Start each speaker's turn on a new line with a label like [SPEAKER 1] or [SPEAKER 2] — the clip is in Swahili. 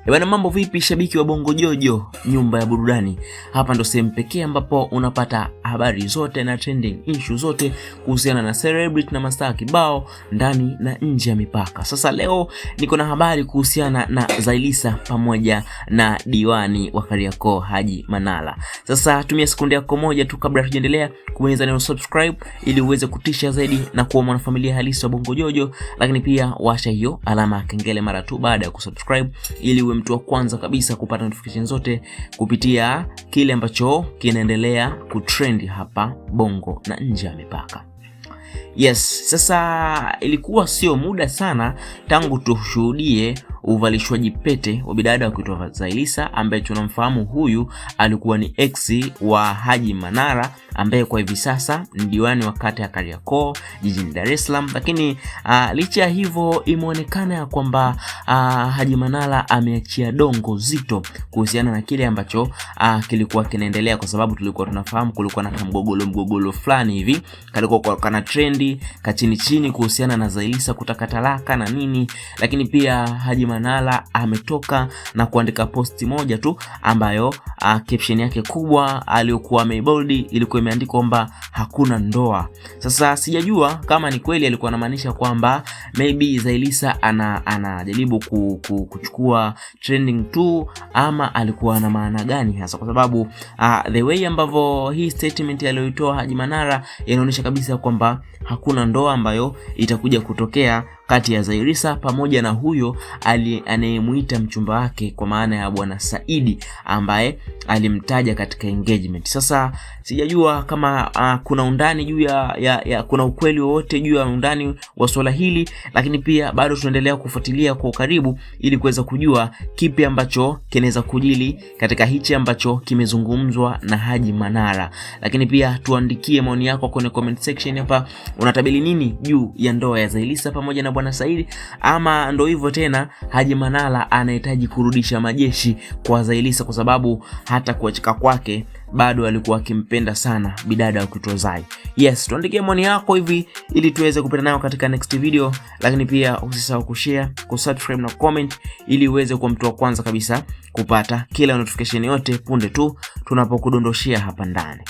[SPEAKER 1] Bwana, mambo vipi shabiki wa Bongo Jojo, nyumba ya burudani? Hapa ndo sehemu pekee ambapo unapata habari zote na trending issue zote kuhusiana na celebrity na mastaa kibao ndani na nje ya mipaka. Sasa leo niko na habari kuhusiana na Zailisa pamoja na diwani wa Kariakoo Haji Manara. Sasa tumia sekunde yako moja tu kabla tujaendelea kubonyeza neno subscribe ili uweze kutisha zaidi na kuwa mwanafamilia halisi wa Bongo Jojo, lakini pia washa hiyo alama ya kengele mara tu baada ya kusubscribe ili uwe mtu wa kwanza kabisa kupata notification zote kupitia kile ambacho kinaendelea kutrend hapa Bongo na nje ya mipaka. Yes, sasa ilikuwa sio muda sana tangu tushuhudie uvalishwaji pete wa bidada wa kuitwa Zailisa, ambaye tunamfahamu huyu alikuwa ni ex wa Haji Manara ambaye kwa hivi sasa ni diwani wa kata ya Kariakoo jijini Dar es Salaam. Lakini licha ya hivyo imeonekana ya kwamba Haji Manara ameachia dongo zito kuhusiana na kile ambacho kilikuwa kinaendelea, kwa sababu tulikuwa tunafahamu kulikuwa na mgogoro fulani hivi kalikuwa kana trendi kachini chini kuhusiana na Zailisa kutaka talaka na nini. Lakini pia Haji Manara ametoka na kuandika posti moja tu ambayo caption yake kubwa aliyokuwa amebold ilikuwa imeandikwa kwamba hakuna ndoa. Sasa sijajua kama ni kweli alikuwa anamaanisha kwamba maybe Zailisa anajaribu kuchukua trending tu, ama alikuwa na maana gani hasa, kwa sababu the way ambavyo hii statement aliyoitoa Haji Manara inaonyesha kabisa kwamba hakuna ndoa ambayo itakuja kutokea kati ya Zailisa pamoja na huyo anayemuita mchumba wake, kwa maana ya bwana Saidi ambaye alimtaja katika engagement. Sasa sijajua kama kuna undani juu ya kuna ukweli wowote juu ya undani wa swala hili, lakini pia bado tunaendelea kufuatilia kwa ukaribu ili kuweza kujua kipi ambacho kinaweza kujili katika hichi ambacho kimezungumzwa na Haji Manara. Lakini pia tuandikie maoni yako kwenye comment section hapa, unatabiri nini juu ya ndoa ya Zailisa pamoja na bwana Saidi, ama ndo hivyo tena Haji Manara anahitaji kurudisha majeshi kwa Zailisa, kwa sababu hata kuachika kwake bado alikuwa akimpenda sana bidada wa kuitwa Zai. Yes, tuandikie maoni yako hivi ili tuweze kupenda nayo katika next video, lakini pia usisahau kushare, kusubscribe na comment ili uweze kuwa mtu wa kwanza kabisa kupata kila notification yote punde tu tunapokudondoshia hapa ndani.